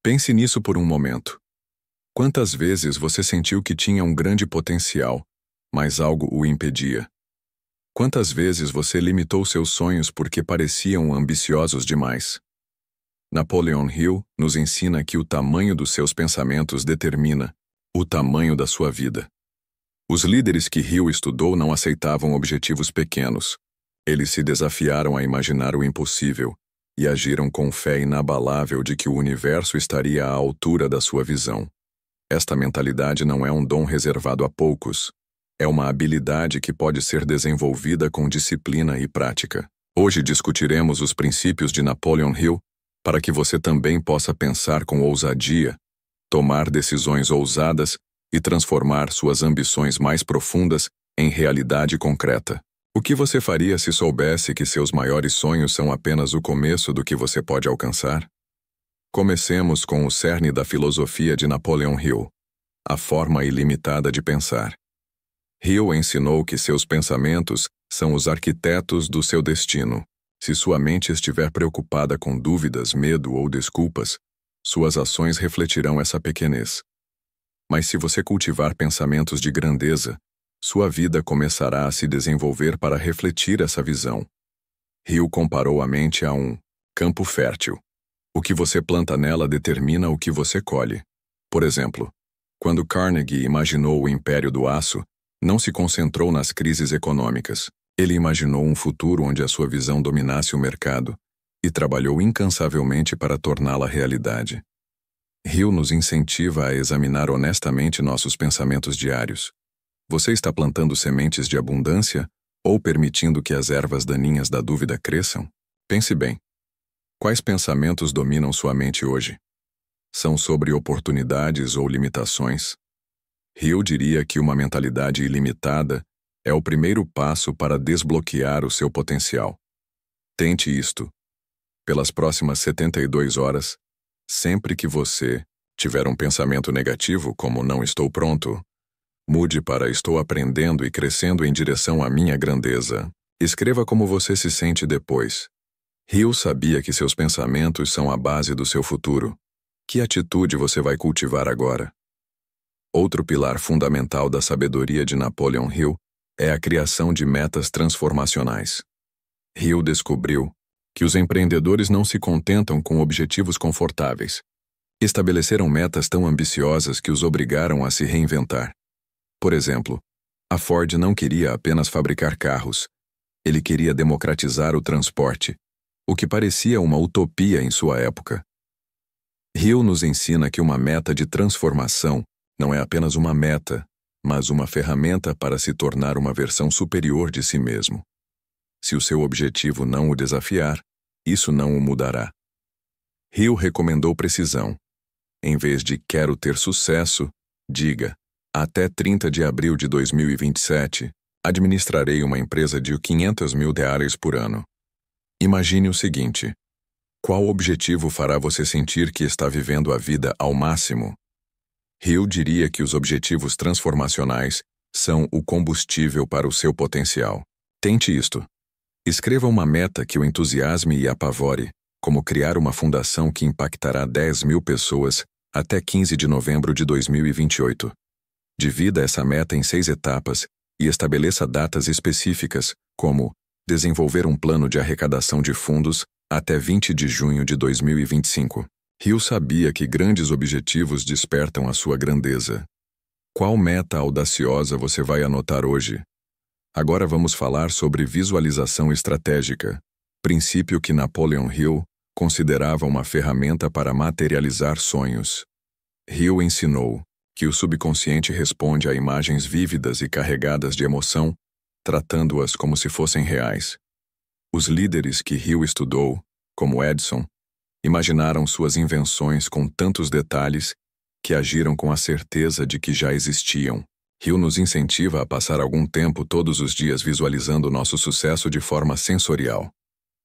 Pense nisso por um momento. Quantas vezes você sentiu que tinha um grande potencial, mas algo o impedia? Quantas vezes você limitou seus sonhos porque pareciam ambiciosos demais? Napoleon Hill nos ensina que o tamanho dos seus pensamentos determina o tamanho da sua vida. Os líderes que Hill estudou não aceitavam objetivos pequenos. Eles se desafiaram a imaginar o impossível e agiram com fé inabalável de que o universo estaria à altura da sua visão. Esta mentalidade não é um dom reservado a poucos. É uma habilidade que pode ser desenvolvida com disciplina e prática. Hoje discutiremos os princípios de Napoleon Hill para que você também possa pensar com ousadia, tomar decisões ousadas e transformar suas ambições mais profundas em realidade concreta. O que você faria se soubesse que seus maiores sonhos são apenas o começo do que você pode alcançar? Comecemos com o cerne da filosofia de Napoleon Hill, a forma ilimitada de pensar. Hill ensinou que seus pensamentos são os arquitetos do seu destino. Se sua mente estiver preocupada com dúvidas, medo ou desculpas, suas ações refletirão essa pequenez. Mas se você cultivar pensamentos de grandeza, sua vida começará a se desenvolver para refletir essa visão. Hill comparou a mente a um campo fértil. O que você planta nela determina o que você colhe. Por exemplo, quando Carnegie imaginou o Império do Aço, não se concentrou nas crises econômicas. Ele imaginou um futuro onde a sua visão dominasse o mercado e trabalhou incansavelmente para torná-la realidade. Hill nos incentiva a examinar honestamente nossos pensamentos diários. Você está plantando sementes de abundância ou permitindo que as ervas daninhas da dúvida cresçam? Pense bem. Quais pensamentos dominam sua mente hoje? São sobre oportunidades ou limitações? Hill diria que uma mentalidade ilimitada é o primeiro passo para desbloquear o seu potencial. Tente isto. Pelas próximas 72 horas, sempre que você tiver um pensamento negativo como não estou pronto, mude para estou aprendendo e crescendo em direção à minha grandeza. Escreva como você se sente depois. Hill sabia que seus pensamentos são a base do seu futuro. Que atitude você vai cultivar agora? Outro pilar fundamental da sabedoria de Napoleon Hill é a criação de metas transformacionais. Hill descobriu que os empreendedores não se contentam com objetivos confortáveis. Estabeleceram metas tão ambiciosas que os obrigaram a se reinventar. Por exemplo, a Ford não queria apenas fabricar carros. Ele queria democratizar o transporte, o que parecia uma utopia em sua época. Hill nos ensina que uma meta de transformação não é apenas uma meta, mas uma ferramenta para se tornar uma versão superior de si mesmo. Se o seu objetivo não o desafiar, isso não o mudará. Hill recomendou precisão. Em vez de quero ter sucesso, diga, até 30 de abril de 2027, administrarei uma empresa de R$500 mil por ano. Imagine o seguinte: qual objetivo fará você sentir que está vivendo a vida ao máximo? Hill diria que os objetivos transformacionais são o combustível para o seu potencial. Tente isto. Escreva uma meta que o entusiasme e apavore, como criar uma fundação que impactará 10 mil pessoas até 15 de novembro de 2028. Divida essa meta em 6 etapas e estabeleça datas específicas, como desenvolver um plano de arrecadação de fundos até 20 de junho de 2025. Hill sabia que grandes objetivos despertam a sua grandeza. Qual meta audaciosa você vai anotar hoje? Agora vamos falar sobre visualização estratégica, princípio que Napoleon Hill considerava uma ferramenta para materializar sonhos. Hill ensinou que o subconsciente responde a imagens vívidas e carregadas de emoção, tratando-as como se fossem reais. Os líderes que Hill estudou, como Edison, imaginaram suas invenções com tantos detalhes que agiram com a certeza de que já existiam. Hill nos incentiva a passar algum tempo todos os dias visualizando nosso sucesso de forma sensorial.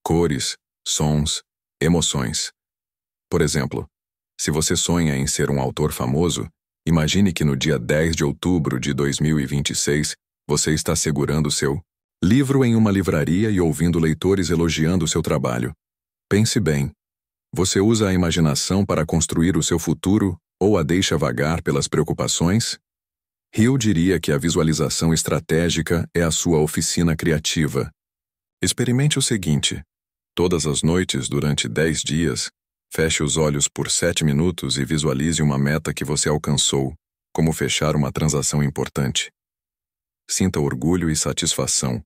Cores, sons, emoções. Por exemplo, se você sonha em ser um autor famoso, imagine que no dia 10 de outubro de 2026, você está segurando seu livro em uma livraria e ouvindo leitores elogiando seu trabalho. Pense bem. Você usa a imaginação para construir o seu futuro ou a deixa vagar pelas preocupações? Hill diria que a visualização estratégica é a sua oficina criativa. Experimente o seguinte: todas as noites, durante 10 dias, feche os olhos por 7 minutos e visualize uma meta que você alcançou, como fechar uma transação importante. Sinta orgulho e satisfação.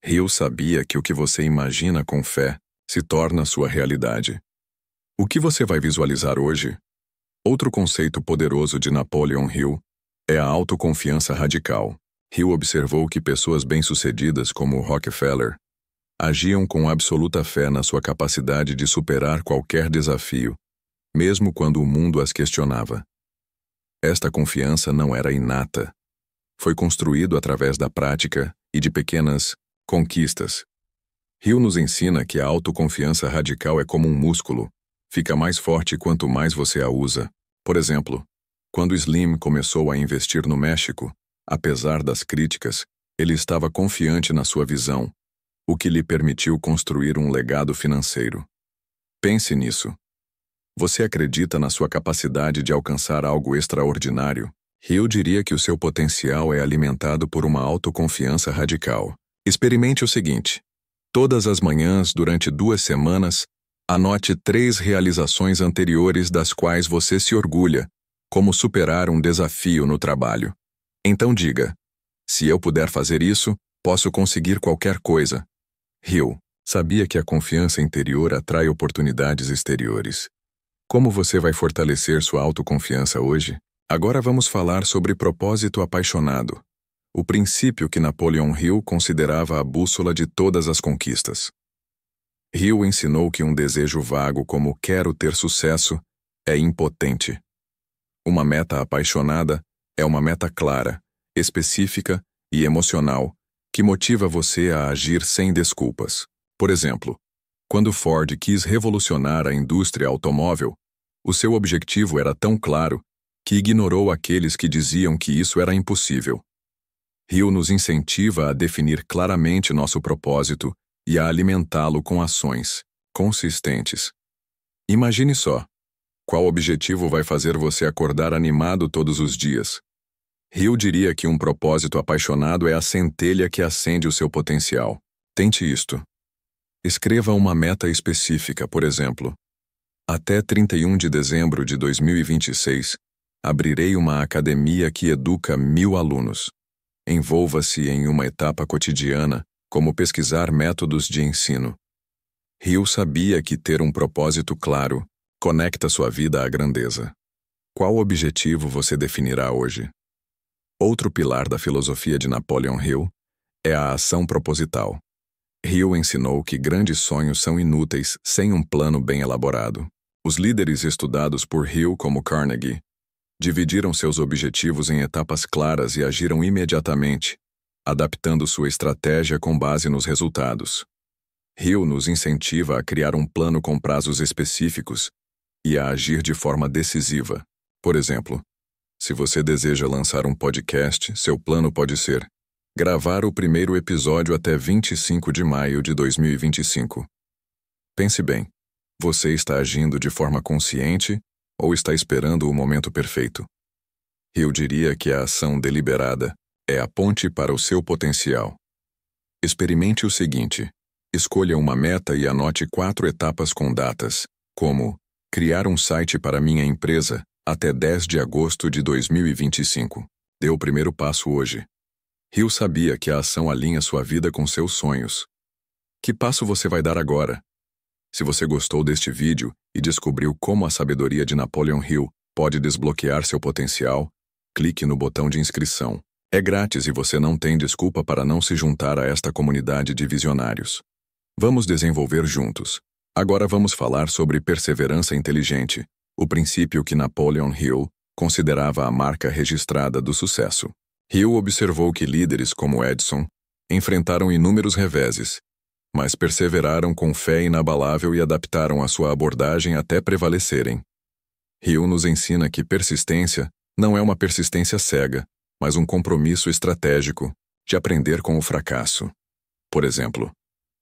Hill sabia que o que você imagina com fé se torna sua realidade. O que você vai visualizar hoje? Outro conceito poderoso de Napoleon Hill é a autoconfiança radical. Hill observou que pessoas bem-sucedidas como Rockefeller agiam com absoluta fé na sua capacidade de superar qualquer desafio, mesmo quando o mundo as questionava. Esta confiança não era inata. Foi construído através da prática e de pequenas conquistas. Hill nos ensina que a autoconfiança radical é como um músculo. Fica mais forte quanto mais você a usa. Por exemplo, quando Slim começou a investir no México, apesar das críticas, ele estava confiante na sua visão, o que lhe permitiu construir um legado financeiro. Pense nisso. Você acredita na sua capacidade de alcançar algo extraordinário? Hill diria que o seu potencial é alimentado por uma autoconfiança radical. Experimente o seguinte: todas as manhãs, durante 2 semanas, anote 3 realizações anteriores das quais você se orgulha, como superar um desafio no trabalho. Então diga: se eu puder fazer isso, posso conseguir qualquer coisa. Hill sabia que a confiança interior atrai oportunidades exteriores. Como você vai fortalecer sua autoconfiança hoje? Agora vamos falar sobre propósito apaixonado, o princípio que Napoleon Hill considerava a bússola de todas as conquistas. Hill ensinou que um desejo vago como "quero ter sucesso" é impotente. Uma meta apaixonada é uma meta clara, específica e emocional, que motiva você a agir sem desculpas. Por exemplo, quando Ford quis revolucionar a indústria automóvel, o seu objetivo era tão claro que ignorou aqueles que diziam que isso era impossível. Hill nos incentiva a definir claramente nosso propósito e a alimentá-lo com ações consistentes. Imagine só: qual objetivo vai fazer você acordar animado todos os dias? Hill diria que um propósito apaixonado é a centelha que acende o seu potencial. Tente isto. Escreva uma meta específica, por exemplo: até 31 de dezembro de 2026, abrirei uma academia que educa 1000 alunos. Envolva-se em uma etapa cotidiana, como pesquisar métodos de ensino. Hill sabia que ter um propósito claro conecta sua vida à grandeza. Qual objetivo você definirá hoje? Outro pilar da filosofia de Napoleon Hill é a ação proposital. Hill ensinou que grandes sonhos são inúteis sem um plano bem elaborado. Os líderes estudados por Hill, como Carnegie, dividiram seus objetivos em etapas claras e agiram imediatamente, adaptando sua estratégia com base nos resultados. Hill nos incentiva a criar um plano com prazos específicos e a agir de forma decisiva. Por exemplo, se você deseja lançar um podcast, seu plano pode ser gravar o primeiro episódio até 25 de maio de 2025. Pense bem, você está agindo de forma consciente ou está esperando o momento perfeito? Hill diria que a ação deliberada é a ponte para o seu potencial. Experimente o seguinte: escolha uma meta e anote 4 etapas com datas, como criar um site para minha empresa até 10 de agosto de 2025. Dê o primeiro passo hoje. Hill sabia que a ação alinha sua vida com seus sonhos. Que passo você vai dar agora? Se você gostou deste vídeo e descobriu como a sabedoria de Napoleon Hill pode desbloquear seu potencial, clique no botão de inscrição. É grátis e você não tem desculpa para não se juntar a esta comunidade de visionários. Vamos desenvolver juntos. Agora vamos falar sobre perseverança inteligente, o princípio que Napoleon Hill considerava a marca registrada do sucesso. Hill observou que líderes como Edison enfrentaram inúmeros reveses, mas perseveraram com fé inabalável e adaptaram a sua abordagem até prevalecerem. Hill nos ensina que persistência não é uma persistência cega, mas um compromisso estratégico de aprender com o fracasso. Por exemplo,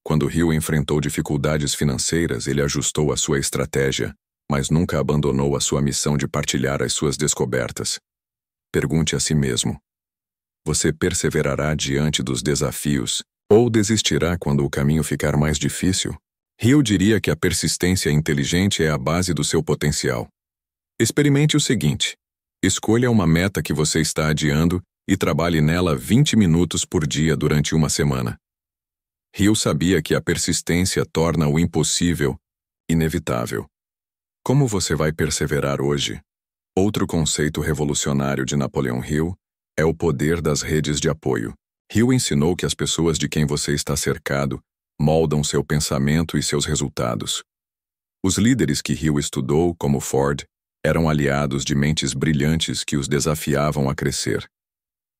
Quando Hill enfrentou dificuldades financeiras, ele ajustou a sua estratégia, mas nunca abandonou a sua missão de partilhar as suas descobertas. Pergunte a si mesmo: você perseverará diante dos desafios ou desistirá quando o caminho ficar mais difícil? Hill diria que a persistência inteligente é a base do seu potencial. Experimente o seguinte: escolha uma meta que você está adiando e trabalhe nela 20 minutos por dia durante uma semana. Hill sabia que a persistência torna o impossível inevitável. Como você vai perseverar hoje? Outro conceito revolucionário de Napoleon Hill é o poder das redes de apoio. Hill ensinou que as pessoas de quem você está cercado moldam seu pensamento e seus resultados. Os líderes que Hill estudou, como Ford, eram aliados de mentes brilhantes que os desafiavam a crescer.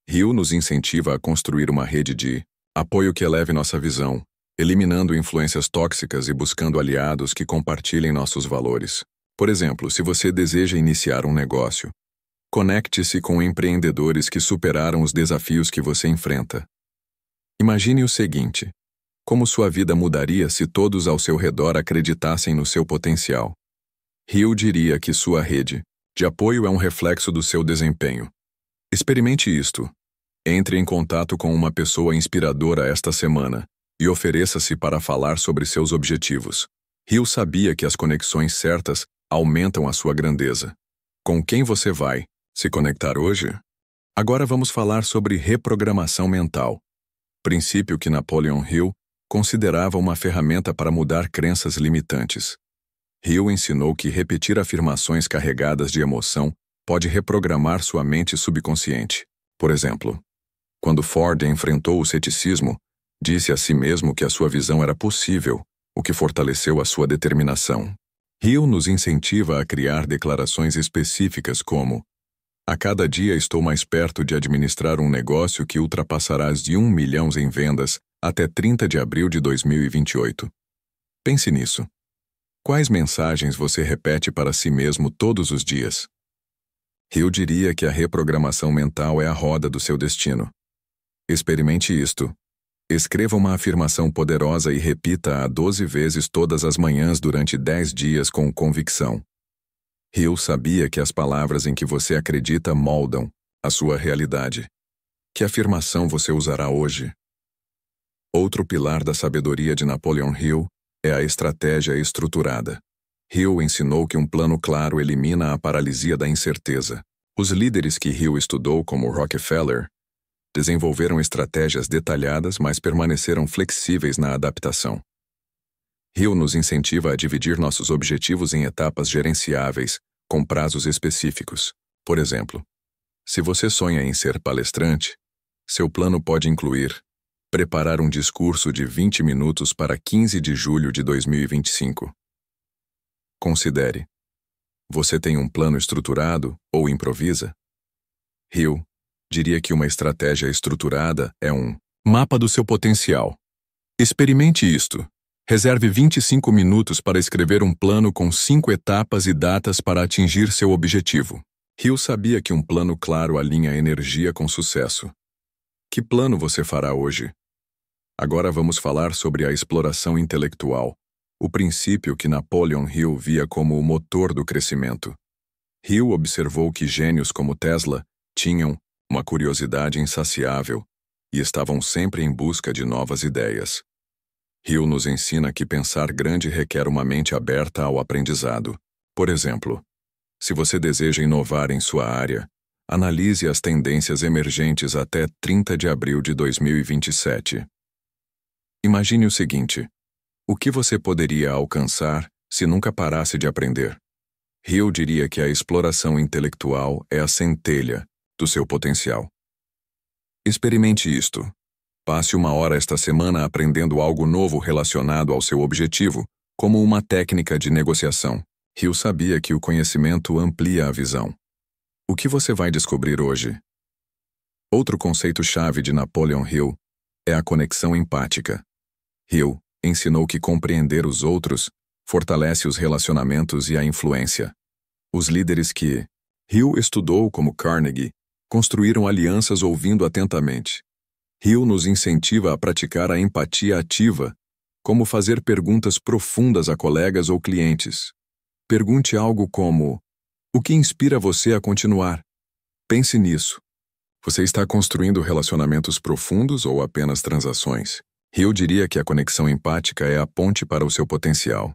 Hill nos incentiva a construir uma rede de apoio que eleve nossa visão, eliminando influências tóxicas e buscando aliados que compartilhem nossos valores. Por exemplo, se você deseja iniciar um negócio, conecte-se com empreendedores que superaram os desafios que você enfrenta. Imagine o seguinte: como sua vida mudaria se todos ao seu redor acreditassem no seu potencial? Hill diria que sua rede de apoio é um reflexo do seu desempenho. Experimente isto. Entre em contato com uma pessoa inspiradora esta semana e ofereça-se para falar sobre seus objetivos. Hill sabia que as conexões certas aumentam a sua grandeza. Com quem você vai se conectar hoje? Agora vamos falar sobre reprogramação mental, princípio que Napoleon Hill considerava uma ferramenta para mudar crenças limitantes. Hill ensinou que repetir afirmações carregadas de emoção pode reprogramar sua mente subconsciente. Por exemplo, quando Ford enfrentou o ceticismo, disse a si mesmo que a sua visão era possível, o que fortaleceu a sua determinação. Hill nos incentiva a criar declarações específicas como: a cada dia estou mais perto de administrar um negócio que ultrapassará as de 1 milhão em vendas até 30 de abril de 2028. Pense nisso. Quais mensagens você repete para si mesmo todos os dias? Hill diria que a reprogramação mental é a roda do seu destino. Experimente isto. Escreva uma afirmação poderosa e repita-a 12 vezes todas as manhãs durante 10 dias com convicção. Hill sabia que as palavras em que você acredita moldam a sua realidade. Que afirmação você usará hoje? Outro pilar da sabedoria de Napoleon Hill é a estratégia estruturada. Hill ensinou que um plano claro elimina a paralisia da incerteza. Os líderes que Hill estudou, como Rockefeller, desenvolveram estratégias detalhadas, mas permaneceram flexíveis na adaptação. Hill nos incentiva a dividir nossos objetivos em etapas gerenciáveis, com prazos específicos. Por exemplo, se você sonha em ser palestrante, seu plano pode incluir preparar um discurso de 20 minutos para 15 de julho de 2025. Considere: você tem um plano estruturado ou improvisa? Hill diria que uma estratégia estruturada é um mapa do seu potencial. Experimente isto. Reserve 25 minutos para escrever um plano com 5 etapas e datas para atingir seu objetivo. Hill sabia que um plano claro alinha energia com sucesso. Que plano você fará hoje? Agora vamos falar sobre a exploração intelectual, o princípio que Napoleon Hill via como o motor do crescimento. Hill observou que gênios como Tesla tinham uma curiosidade insaciável e estavam sempre em busca de novas ideias. Hill nos ensina que pensar grande requer uma mente aberta ao aprendizado. Por exemplo, se você deseja inovar em sua área, analise as tendências emergentes até 30 de abril de 2027. Imagine o seguinte: o que você poderia alcançar se nunca parasse de aprender? Hill diria que a exploração intelectual é a centelha do seu potencial. Experimente isto. Passe 1 hora esta semana aprendendo algo novo relacionado ao seu objetivo, como uma técnica de negociação. Hill sabia que o conhecimento amplia a visão. O que você vai descobrir hoje? Outro conceito-chave de Napoleon Hill é a conexão empática. Hill ensinou que compreender os outros fortalece os relacionamentos e a influência. Os líderes que Hill estudou, como Carnegie, construíram alianças ouvindo atentamente. Hill nos incentiva a praticar a empatia ativa como fazer perguntas profundas a colegas ou clientes. Pergunte algo como: o que inspira você a continuar? Pense nisso. Você está construindo relacionamentos profundos ou apenas transações? Eu diria que a conexão empática é a ponte para o seu potencial.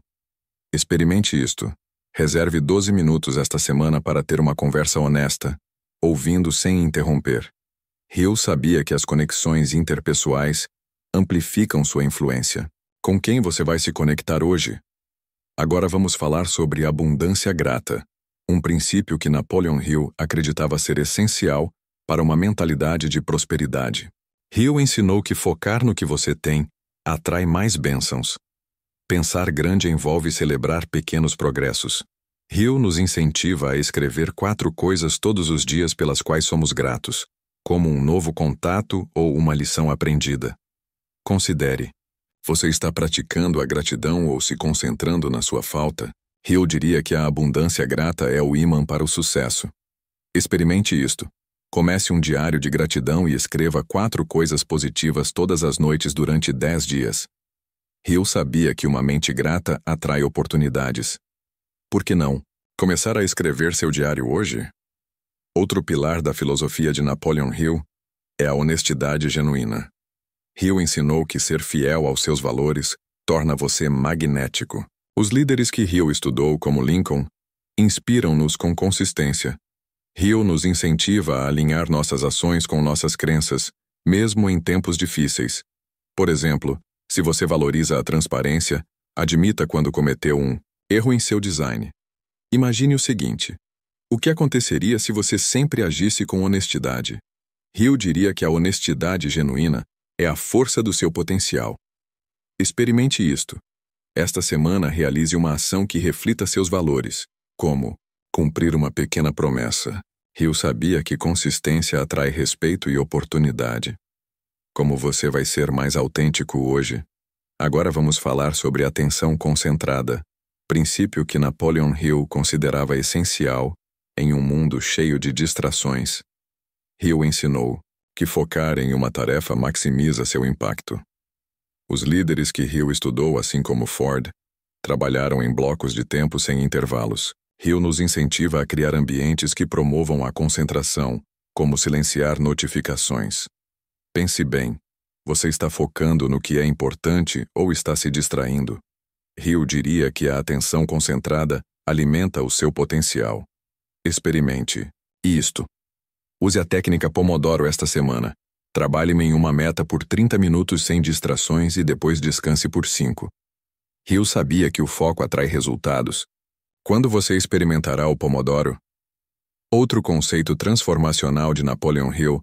Experimente isto. Reserve 12 minutos esta semana para ter uma conversa honesta, ouvindo sem interromper. Hill sabia que as conexões interpessoais amplificam sua influência. Com quem você vai se conectar hoje? Agora vamos falar sobre abundância grata, um princípio que Napoleon Hill acreditava ser essencial para uma mentalidade de prosperidade. Hill ensinou que focar no que você tem atrai mais bênçãos. Pensar grande envolve celebrar pequenos progressos. Hill nos incentiva a escrever 4 coisas todos os dias pelas quais somos gratos, como um novo contato ou uma lição aprendida. Considere. Você está praticando a gratidão ou se concentrando na sua falta? Hill diria que a abundância grata é o ímã para o sucesso. Experimente isto. Comece um diário de gratidão e escreva 4 coisas positivas todas as noites durante 10 dias. Hill sabia que uma mente grata atrai oportunidades. Por que não começar a escrever seu diário hoje? Outro pilar da filosofia de Napoleon Hill é a honestidade genuína. Hill ensinou que ser fiel aos seus valores torna você magnético. Os líderes que Hill estudou, como Lincoln, inspiram-nos com consistência. Hill nos incentiva a alinhar nossas ações com nossas crenças, mesmo em tempos difíceis. Por exemplo, se você valoriza a transparência, admita quando cometeu um erro em seu design. Imagine o seguinte: o que aconteceria se você sempre agisse com honestidade? Hill diria que a honestidade genuína é a força do seu potencial. Experimente isto. Esta semana realize uma ação que reflita seus valores, como cumprir uma pequena promessa. Hill sabia que consistência atrai respeito e oportunidade. Como você vai ser mais autêntico hoje? Agora vamos falar sobre atenção concentrada, princípio que Napoleon Hill considerava essencial em um mundo cheio de distrações. Hill ensinou que focar em uma tarefa maximiza seu impacto. Os líderes que Hill estudou, assim como Ford, trabalharam em blocos de tempo sem intervalos. Hill nos incentiva a criar ambientes que promovam a concentração, como silenciar notificações. Pense bem, você está focando no que é importante ou está se distraindo? Hill diria que a atenção concentrada alimenta o seu potencial. Experimente isto. Use a técnica Pomodoro esta semana. Trabalhe em uma meta por 30 minutos sem distrações e depois descanse por 5. Hill sabia que o foco atrai resultados. Quando você experimentará o Pomodoro? Outro conceito transformacional de Napoleon Hill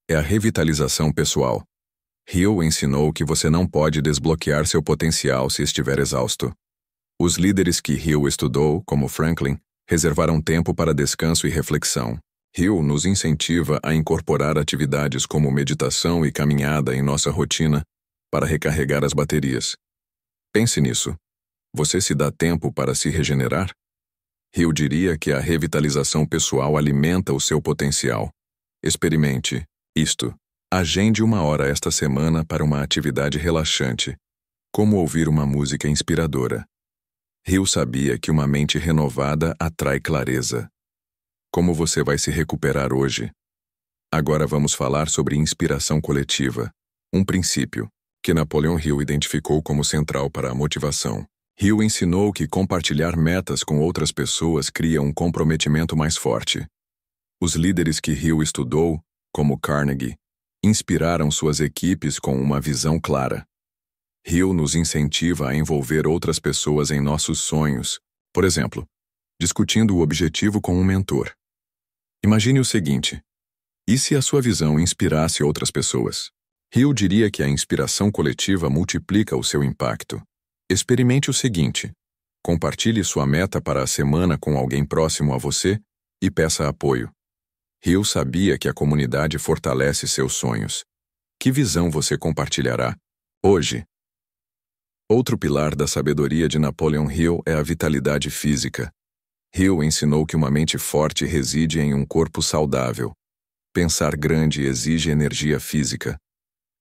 é a revitalização pessoal. Hill ensinou que você não pode desbloquear seu potencial se estiver exausto. Os líderes que Hill estudou, como Franklin, reservaram tempo para descanso e reflexão. Hill nos incentiva a incorporar atividades como meditação e caminhada em nossa rotina para recarregar as baterias. Pense nisso. Você se dá tempo para se regenerar? Hill diria que a revitalização pessoal alimenta o seu potencial. Experimente isto. Agende 1 hora esta semana para uma atividade relaxante, como ouvir uma música inspiradora. Hill sabia que uma mente renovada atrai clareza. Como você vai se recuperar hoje? Agora vamos falar sobre inspiração coletiva, um princípio que Napoleon Hill identificou como central para a motivação. Hill ensinou que compartilhar metas com outras pessoas cria um comprometimento mais forte. Os líderes que Hill estudou, como Carnegie, inspiraram suas equipes com uma visão clara. Hill nos incentiva a envolver outras pessoas em nossos sonhos, por exemplo, discutindo o objetivo com um mentor. Imagine o seguinte: e se a sua visão inspirasse outras pessoas? Hill diria que a inspiração coletiva multiplica o seu impacto. Experimente o seguinte: compartilhe sua meta para a semana com alguém próximo a você e peça apoio. Hill sabia que a comunidade fortalece seus sonhos. Que visão você compartilhará hoje? Outro pilar da sabedoria de Napoleon Hill é a vitalidade física. Hill ensinou que uma mente forte reside em um corpo saudável. Pensar grande exige energia física.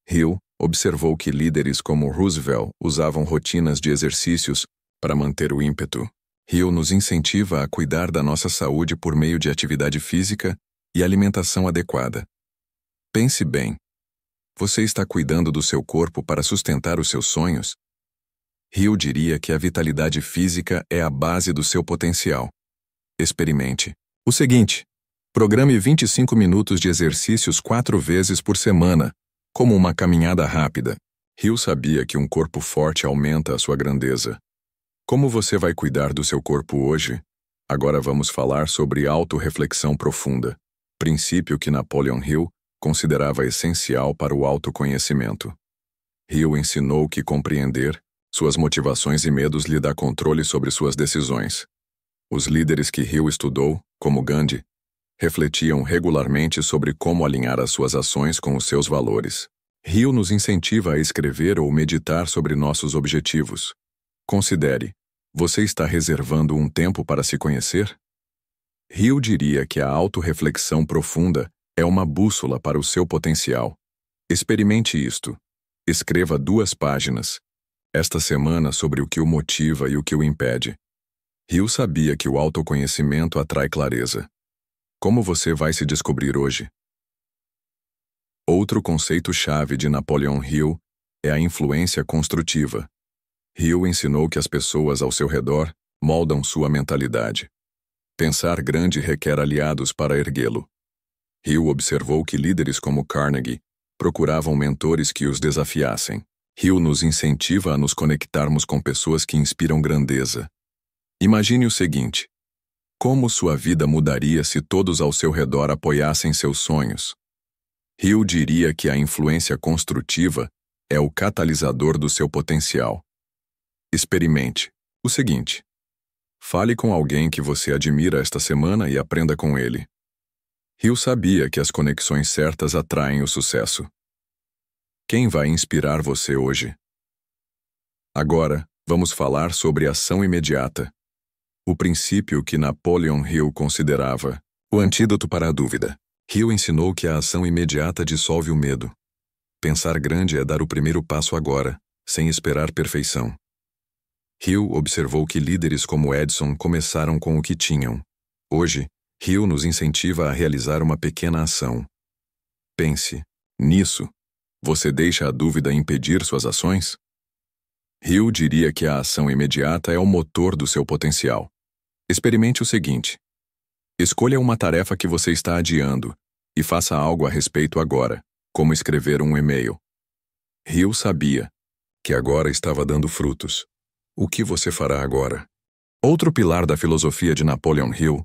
Hill observou que líderes como Roosevelt usavam rotinas de exercícios para manter o ímpeto. Hill nos incentiva a cuidar da nossa saúde por meio de atividade física e alimentação adequada. Pense bem. Você está cuidando do seu corpo para sustentar os seus sonhos? Hill diria que a vitalidade física é a base do seu potencial. Experimente o seguinte: programe 25 minutos de exercícios 4 vezes por semana, como uma caminhada rápida. Hill sabia que um corpo forte aumenta a sua grandeza. Como você vai cuidar do seu corpo hoje? Agora vamos falar sobre autorreflexão profunda, princípio que Napoleon Hill considerava essencial para o autoconhecimento. Hill ensinou que compreender suas motivações e medos lhe dá controle sobre suas decisões. Os líderes que Hill estudou, como Gandhi, refletiam regularmente sobre como alinhar as suas ações com os seus valores. Hill nos incentiva a escrever ou meditar sobre nossos objetivos. Considere: você está reservando um tempo para se conhecer? Hill diria que a autorreflexão profunda é uma bússola para o seu potencial. Experimente isto. Escreva 2 páginas esta semana sobre o que o motiva e o que o impede. Hill sabia que o autoconhecimento atrai clareza. Como você vai se descobrir hoje? Outro conceito-chave de Napoleon Hill é a influência construtiva. Hill ensinou que as pessoas ao seu redor moldam sua mentalidade. Pensar grande requer aliados para erguê-lo. Hill observou que líderes como Carnegie procuravam mentores que os desafiassem. Hill nos incentiva a nos conectarmos com pessoas que inspiram grandeza. Imagine o seguinte: como sua vida mudaria se todos ao seu redor apoiassem seus sonhos? Hill diria que a influência construtiva é o catalisador do seu potencial. Experimente o seguinte: fale com alguém que você admira esta semana e aprenda com ele. Hill sabia que as conexões certas atraem o sucesso. Quem vai inspirar você hoje? Agora, vamos falar sobre ação imediata. O princípio que Napoleon Hill considerava o antídoto para a dúvida. Hill ensinou que a ação imediata dissolve o medo. Pensar grande é dar o primeiro passo agora, sem esperar perfeição. Hill observou que líderes como Edison começaram com o que tinham. Hoje, Hill nos incentiva a realizar uma pequena ação. Pense nisso. Você deixa a dúvida impedir suas ações? Hill diria que a ação imediata é o motor do seu potencial. Experimente o seguinte: escolha uma tarefa que você está adiando e faça algo a respeito agora, como escrever um e-mail. Hill sabia que agora estava dando frutos. O que você fará agora? Outro pilar da filosofia de Napoleon Hill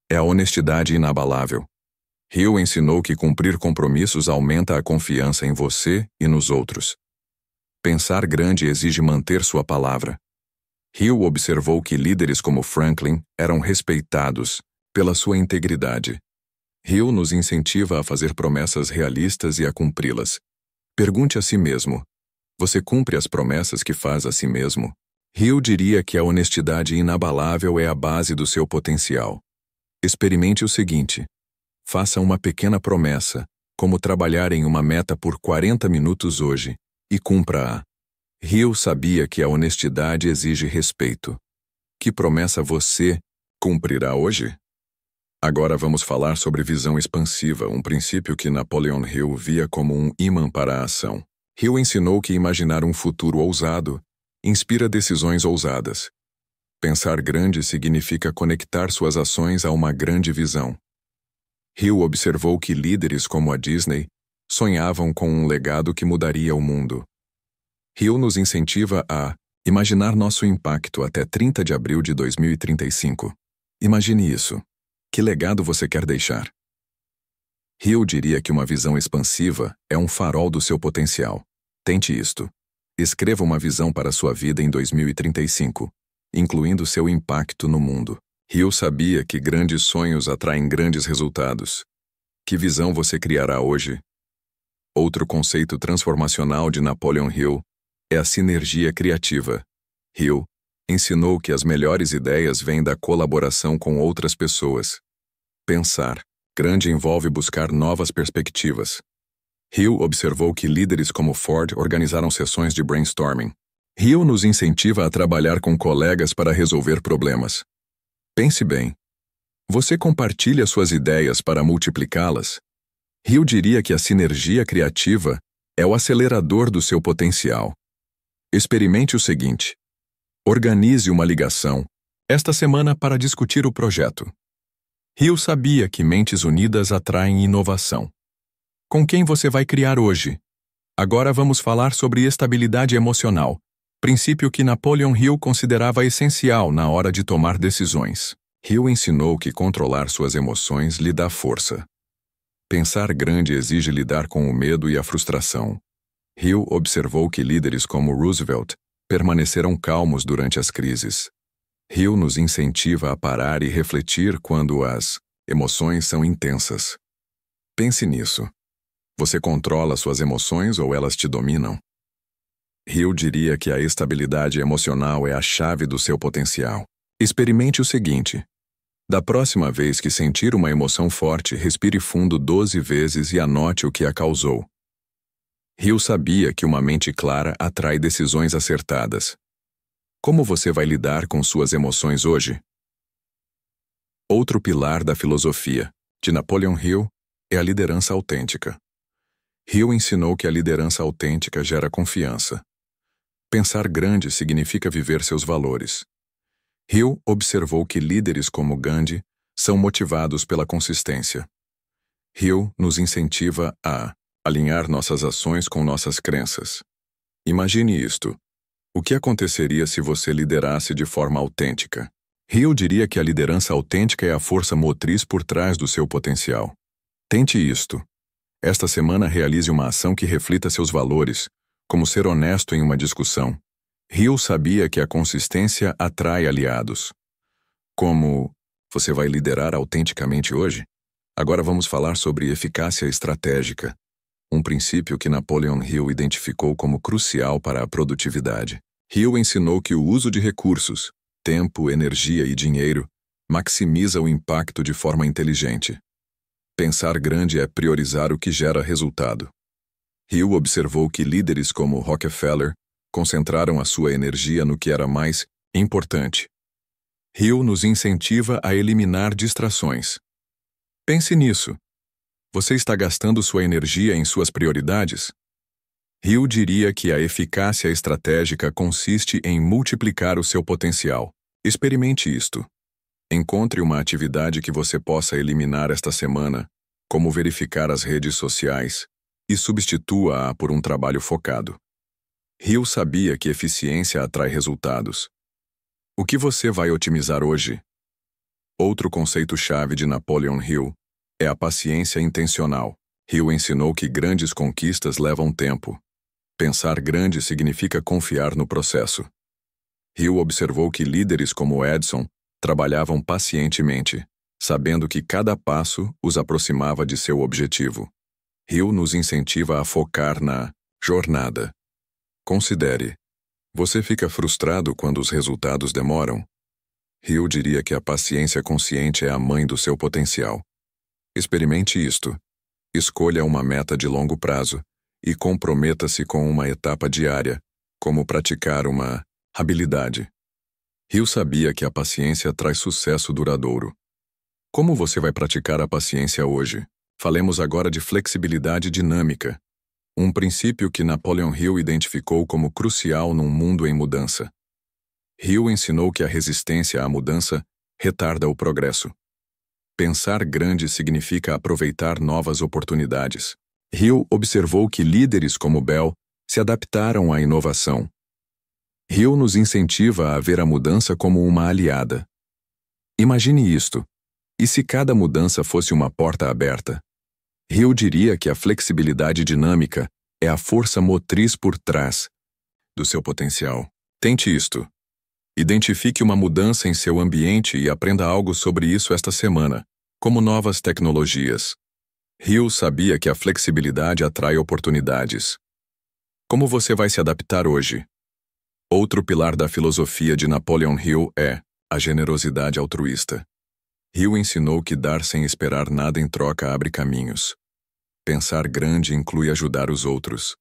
é a honestidade inabalável. Hill ensinou que cumprir compromissos aumenta a confiança em você e nos outros. Pensar grande exige manter sua palavra. Hill observou que líderes como Franklin eram respeitados pela sua integridade. Hill nos incentiva a fazer promessas realistas e a cumpri-las. Pergunte a si mesmo: você cumpre as promessas que faz a si mesmo? Hill diria que a honestidade inabalável é a base do seu potencial. Experimente o seguinte: faça uma pequena promessa, como trabalhar em uma meta por 40 minutos hoje, e cumpra-a. Hill sabia que a honestidade exige respeito. Que promessa você cumprirá hoje? Agora vamos falar sobre visão expansiva, um princípio que Napoleon Hill via como um imã para a ação. Hill ensinou que imaginar um futuro ousado inspira decisões ousadas. Pensar grande significa conectar suas ações a uma grande visão. Hill observou que líderes como a Disney sonhavam com um legado que mudaria o mundo. Hill nos incentiva a imaginar nosso impacto até 30 de abril de 2035. Imagine isso. Que legado você quer deixar? Hill diria que uma visão expansiva é um farol do seu potencial. Tente isto. Escreva uma visão para sua vida em 2035, incluindo seu impacto no mundo. Hill sabia que grandes sonhos atraem grandes resultados. Que visão você criará hoje? Outro conceito transformacional de Napoleon Hill é a sinergia criativa. Hill ensinou que as melhores ideias vêm da colaboração com outras pessoas. Pensar grande envolve buscar novas perspectivas. Hill observou que líderes como Ford organizaram sessões de brainstorming. Hill nos incentiva a trabalhar com colegas para resolver problemas. Pense bem. Você compartilha suas ideias para multiplicá-las? Hill diria que a sinergia criativa é o acelerador do seu potencial. Experimente o seguinte. Organize uma ligação esta semana para discutir o projeto. Hill sabia que mentes unidas atraem inovação. Com quem você vai criar hoje? Agora vamos falar sobre estabilidade emocional, princípio que Napoleon Hill considerava essencial na hora de tomar decisões. Hill ensinou que controlar suas emoções lhe dá força. Pensar grande exige lidar com o medo e a frustração. Hill observou que líderes como Roosevelt permaneceram calmos durante as crises. Hill nos incentiva a parar e refletir quando as emoções são intensas. Pense nisso. Você controla suas emoções ou elas te dominam? Hill diria que a estabilidade emocional é a chave do seu potencial. Experimente o seguinte. Da próxima vez que sentir uma emoção forte, respire fundo 12 vezes e anote o que a causou. Hill sabia que uma mente clara atrai decisões acertadas. Como você vai lidar com suas emoções hoje? Outro pilar da filosofia de Napoleon Hill é a liderança autêntica. Hill ensinou que a liderança autêntica gera confiança. Pensar grande significa viver seus valores. Hill observou que líderes como Gandhi são motivados pela consistência. Hill nos incentiva a alinhar nossas ações com nossas crenças. Imagine isto. O que aconteceria se você liderasse de forma autêntica? Hill diria que a liderança autêntica é a força motriz por trás do seu potencial. Tente isto. Esta semana realize uma ação que reflita seus valores, como ser honesto em uma discussão. Hill sabia que a consistência atrai aliados. Como você vai liderar autenticamente hoje? Agora vamos falar sobre eficácia estratégica, um princípio que Napoleon Hill identificou como crucial para a produtividade. Hill ensinou que o uso de recursos, tempo, energia e dinheiro, maximiza o impacto de forma inteligente. Pensar grande é priorizar o que gera resultado. Hill observou que líderes como Rockefeller concentraram a sua energia no que era mais importante. Hill nos incentiva a eliminar distrações. Pense nisso. Você está gastando sua energia em suas prioridades? Hill diria que a eficácia estratégica consiste em multiplicar o seu potencial. Experimente isto. Encontre uma atividade que você possa eliminar esta semana, como verificar as redes sociais, e substitua-a por um trabalho focado. Hill sabia que eficiência atrai resultados. O que você vai otimizar hoje? Outro conceito-chave de Napoleon Hill é a paciência intencional. Hill ensinou que grandes conquistas levam tempo. Pensar grande significa confiar no processo. Hill observou que líderes como Edison trabalhavam pacientemente, sabendo que cada passo os aproximava de seu objetivo. Hill nos incentiva a focar na jornada. Considere. Você fica frustrado quando os resultados demoram? Hill diria que a paciência consciente é a mãe do seu potencial. Experimente isto. Escolha uma meta de longo prazo e comprometa-se com uma etapa diária, como praticar uma habilidade. Hill sabia que a paciência traz sucesso duradouro. Como você vai praticar a paciência hoje? Falemos agora de flexibilidade dinâmica, um princípio que Napoleon Hill identificou como crucial num mundo em mudança. Hill ensinou que a resistência à mudança retarda o progresso. Pensar grande significa aproveitar novas oportunidades. Hill observou que líderes como Bell se adaptaram à inovação. Hill nos incentiva a ver a mudança como uma aliada. Imagine isto. E se cada mudança fosse uma porta aberta? Hill diria que a flexibilidade dinâmica é a força motriz por trás do seu potencial. Tente isto. Identifique uma mudança em seu ambiente e aprenda algo sobre isso esta semana, como novas tecnologias. Hill sabia que a flexibilidade atrai oportunidades. Como você vai se adaptar hoje? Outro pilar da filosofia de Napoleon Hill é a generosidade altruísta. Hill ensinou que dar sem esperar nada em troca abre caminhos. Pensar grande inclui ajudar os outros.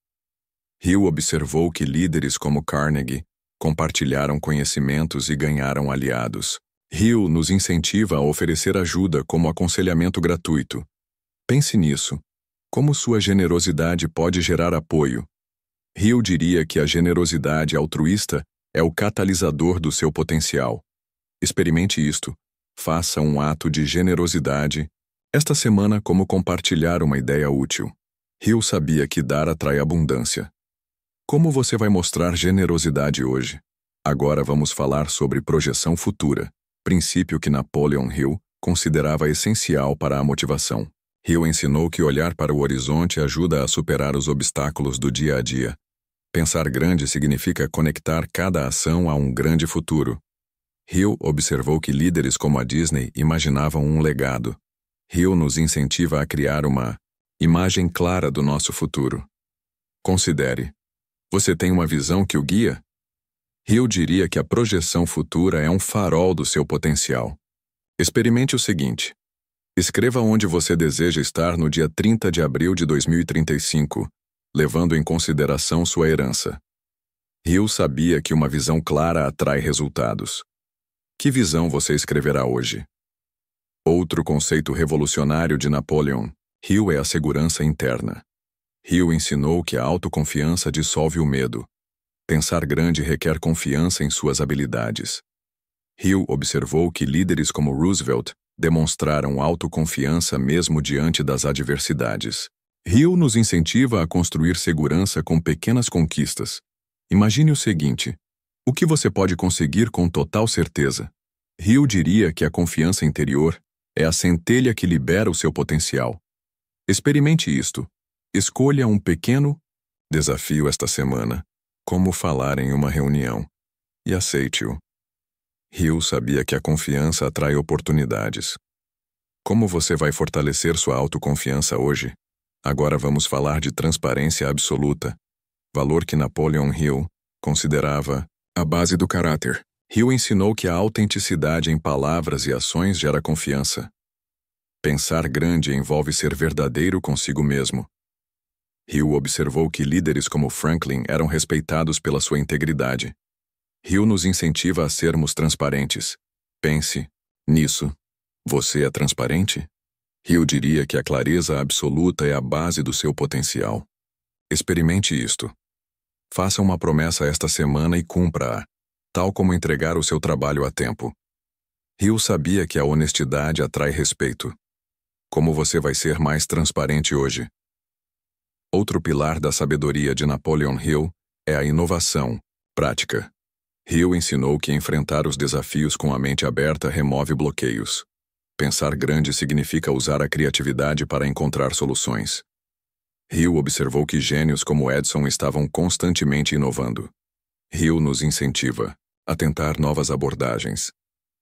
Hill observou que líderes como Carnegie compartilharam conhecimentos e ganharam aliados. Hill nos incentiva a oferecer ajuda como aconselhamento gratuito. Pense nisso. Como sua generosidade pode gerar apoio? Hill diria que a generosidade altruísta é o catalisador do seu potencial. Experimente isto. Faça um ato de generosidade esta semana como compartilhar uma ideia útil. Hill sabia que dar atrai abundância. Como você vai mostrar generosidade hoje? Agora vamos falar sobre projeção futura, princípio que Napoleon Hill considerava essencial para a motivação. Hill ensinou que olhar para o horizonte ajuda a superar os obstáculos do dia a dia. Pensar grande significa conectar cada ação a um grande futuro. Hill observou que líderes como a Disney imaginavam um legado. Hill nos incentiva a criar uma imagem clara do nosso futuro. Considere. Você tem uma visão que o guia? Hill diria que a projeção futura é um farol do seu potencial. Experimente o seguinte. Escreva onde você deseja estar no dia 30 de abril de 2035, levando em consideração sua herança. Hill sabia que uma visão clara atrai resultados. Que visão você escreverá hoje? Outro conceito revolucionário de Napoleon Hill é a segurança interna. Hill ensinou que a autoconfiança dissolve o medo. Pensar grande requer confiança em suas habilidades. Hill observou que líderes como Roosevelt demonstraram autoconfiança mesmo diante das adversidades. Hill nos incentiva a construir segurança com pequenas conquistas. Imagine o seguinte: o que você pode conseguir com total certeza? Hill diria que a confiança interior é a centelha que libera o seu potencial. Experimente isto. Escolha um pequeno desafio esta semana, como falar em uma reunião, e aceite-o. Hill sabia que a confiança atrai oportunidades. Como você vai fortalecer sua autoconfiança hoje? Agora vamos falar de transparência absoluta, valor que Napoleon Hill considerava a base do caráter. Hill ensinou que a autenticidade em palavras e ações gera confiança. Pensar grande envolve ser verdadeiro consigo mesmo. Hill observou que líderes como Franklin eram respeitados pela sua integridade. Hill nos incentiva a sermos transparentes. Pense nisso. Você é transparente? Hill diria que a clareza absoluta é a base do seu potencial. Experimente isto. Faça uma promessa esta semana e cumpra-a, tal como entregar o seu trabalho a tempo. Hill sabia que a honestidade atrai respeito. Como você vai ser mais transparente hoje? Outro pilar da sabedoria de Napoleon Hill é a inovação, prática. Hill ensinou que enfrentar os desafios com a mente aberta remove bloqueios. Pensar grande significa usar a criatividade para encontrar soluções. Hill observou que gênios como Edison estavam constantemente inovando. Hill nos incentiva a tentar novas abordagens.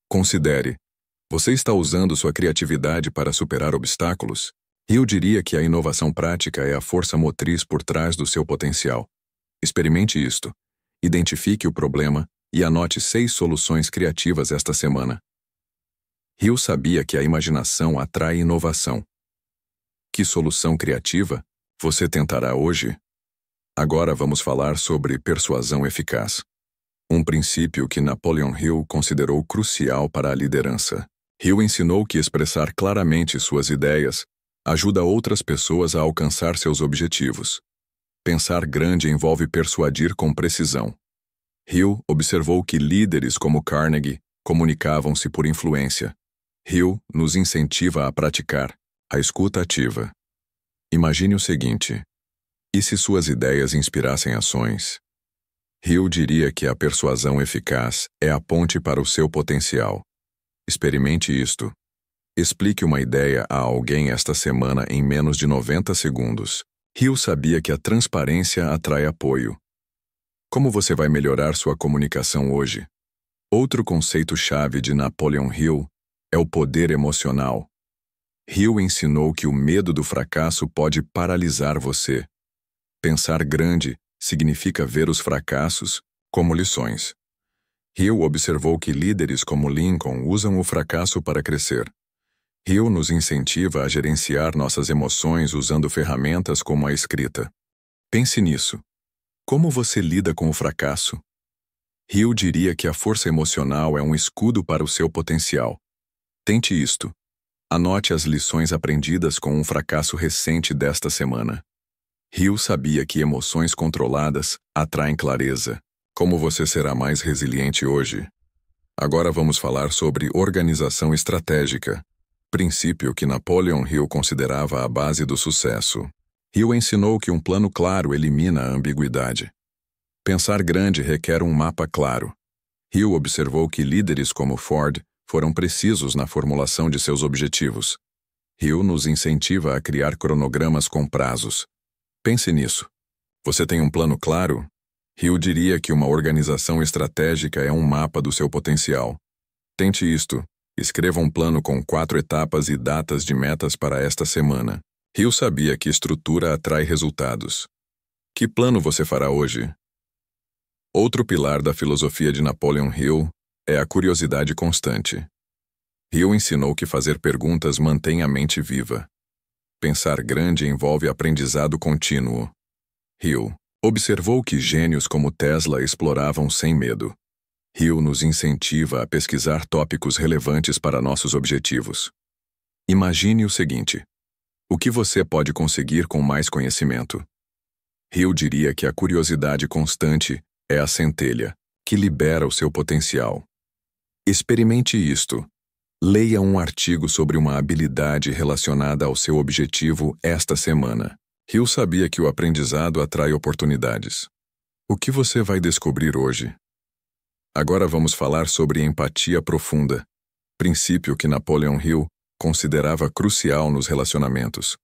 Considere. Você está usando sua criatividade para superar obstáculos? Hill diria que a inovação prática é a força motriz por trás do seu potencial. Experimente isto. Identifique o problema e anote 6 soluções criativas esta semana. Hill sabia que a imaginação atrai inovação. Que solução criativa você tentará hoje? Agora vamos falar sobre persuasão eficaz. Um princípio que Napoleon Hill considerou crucial para a liderança. Hill ensinou que expressar claramente suas ideias ajuda outras pessoas a alcançar seus objetivos. Pensar grande envolve persuadir com precisão. Hill observou que líderes como Carnegie comunicavam-se por influência. Hill nos incentiva a praticar a escuta ativa. Imagine o seguinte: e se suas ideias inspirassem ações? Hill diria que a persuasão eficaz é a ponte para o seu potencial. Experimente isto. Explique uma ideia a alguém esta semana em menos de 90 segundos. Hill sabia que a transparência atrai apoio. Como você vai melhorar sua comunicação hoje? Outro conceito-chave de Napoleon Hill é o poder emocional. Hill ensinou que o medo do fracasso pode paralisar você. Pensar grande significa ver os fracassos como lições. Hill observou que líderes como Lincoln usam o fracasso para crescer. Hill nos incentiva a gerenciar nossas emoções usando ferramentas como a escrita. Pense nisso. Como você lida com o fracasso? Hill diria que a força emocional é um escudo para o seu potencial. Tente isto. Anote as lições aprendidas com um fracasso recente desta semana. Hill sabia que emoções controladas atraem clareza. Como você será mais resiliente hoje? Agora vamos falar sobre organização estratégica, princípio que Napoleon Hill considerava a base do sucesso. Hill ensinou que um plano claro elimina a ambiguidade. Pensar grande requer um mapa claro. Hill observou que líderes como Ford foram precisos na formulação de seus objetivos. Hill nos incentiva a criar cronogramas com prazos. Pense nisso. Você tem um plano claro? Hill diria que uma organização estratégica é um mapa do seu potencial. Tente isto. Escreva um plano com 4 etapas e datas de metas para esta semana. Hill sabia que estrutura atrai resultados. Que plano você fará hoje? Outro pilar da filosofia de Napoleon Hill é a curiosidade constante. Hill ensinou que fazer perguntas mantém a mente viva. Pensar grande envolve aprendizado contínuo. Hill observou que gênios como Tesla exploravam sem medo. Hill nos incentiva a pesquisar tópicos relevantes para nossos objetivos. Imagine o seguinte: o que você pode conseguir com mais conhecimento? Hill diria que a curiosidade constante é a centelha que libera o seu potencial. Experimente isto. Leia um artigo sobre uma habilidade relacionada ao seu objetivo esta semana. Hill sabia que o aprendizado atrai oportunidades. O que você vai descobrir hoje? Agora vamos falar sobre empatia profunda, princípio que Napoleon Hill considerava crucial nos relacionamentos.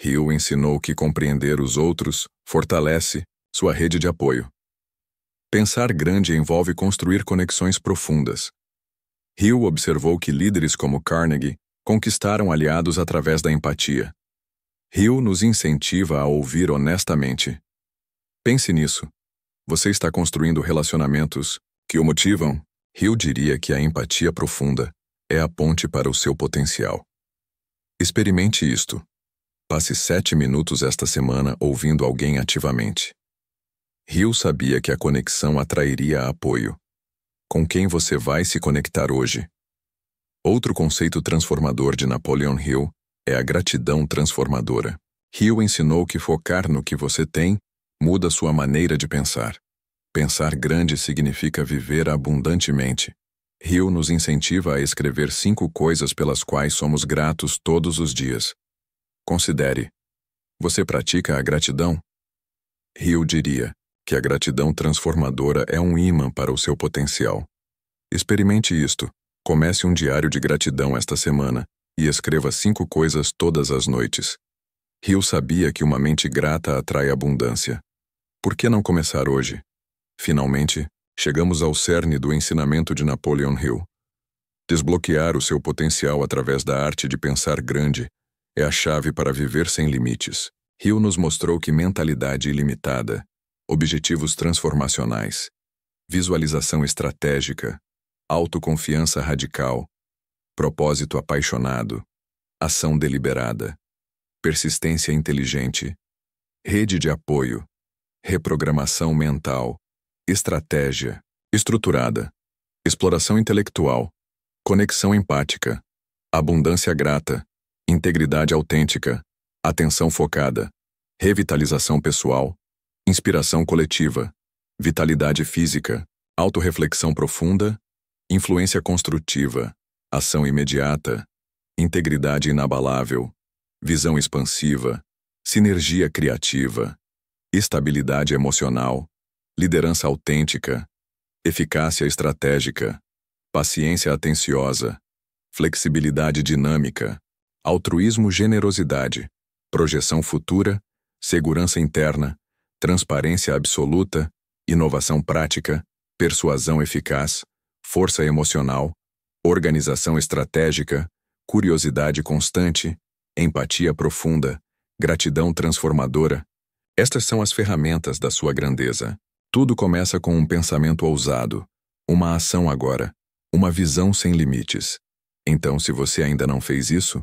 Hill ensinou que compreender os outros fortalece sua rede de apoio. Pensar grande envolve construir conexões profundas. Hill observou que líderes como Carnegie conquistaram aliados através da empatia. Hill nos incentiva a ouvir honestamente. Pense nisso. Você está construindo relacionamentos que o motivam? Hill diria que a empatia profunda é a ponte para o seu potencial. Experimente isto. Passe 7 minutos esta semana ouvindo alguém ativamente. Hill sabia que a conexão atrairia apoio. Com quem você vai se conectar hoje? Outro conceito transformador de Napoleon Hill é a gratidão transformadora. Hill ensinou que focar no que você tem muda sua maneira de pensar. Pensar grande significa viver abundantemente. Hill nos incentiva a escrever 5 coisas pelas quais somos gratos todos os dias. Considere. Você pratica a gratidão? Hill diria que a gratidão transformadora é um ímã para o seu potencial. Experimente isto. Comece um diário de gratidão esta semana e escreva 5 coisas todas as noites. Hill sabia que uma mente grata atrai abundância. Por que não começar hoje? Finalmente, chegamos ao cerne do ensinamento de Napoleon Hill. Desbloquear o seu potencial através da arte de pensar grande é a chave para viver sem limites. Hill nos mostrou que mentalidade ilimitada, objetivos transformacionais, visualização estratégica, autoconfiança radical, propósito apaixonado, ação deliberada, persistência inteligente, rede de apoio, reprogramação mental, estratégia estruturada, exploração intelectual, conexão empática, abundância grata, integridade autêntica, atenção focada, revitalização pessoal, inspiração coletiva, vitalidade física, autorreflexão profunda, influência construtiva, ação imediata, integridade inabalável, visão expansiva, sinergia criativa, estabilidade emocional, liderança autêntica, eficácia estratégica, paciência atenciosa, flexibilidade dinâmica, altruísmo generosidade, projeção futura, segurança interna, transparência absoluta, inovação prática, persuasão eficaz, força emocional, organização estratégica, curiosidade constante, empatia profunda, gratidão transformadora. Estas são as ferramentas da sua grandeza. Tudo começa com um pensamento ousado, uma ação agora, uma visão sem limites. Então, se você ainda não fez isso,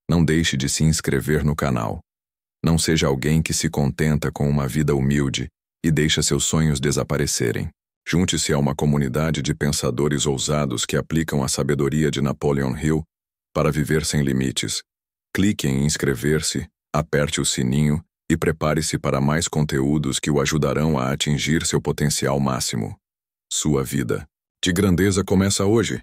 não deixe de se inscrever no canal. Não seja alguém que se contenta com uma vida humilde e deixa seus sonhos desaparecerem. Junte-se a uma comunidade de pensadores ousados que aplicam a sabedoria de Napoleon Hill para viver sem limites. Clique em inscrever-se, aperte o sininho e prepare-se para mais conteúdos que o ajudarão a atingir seu potencial máximo. Sua vida de grandeza começa hoje.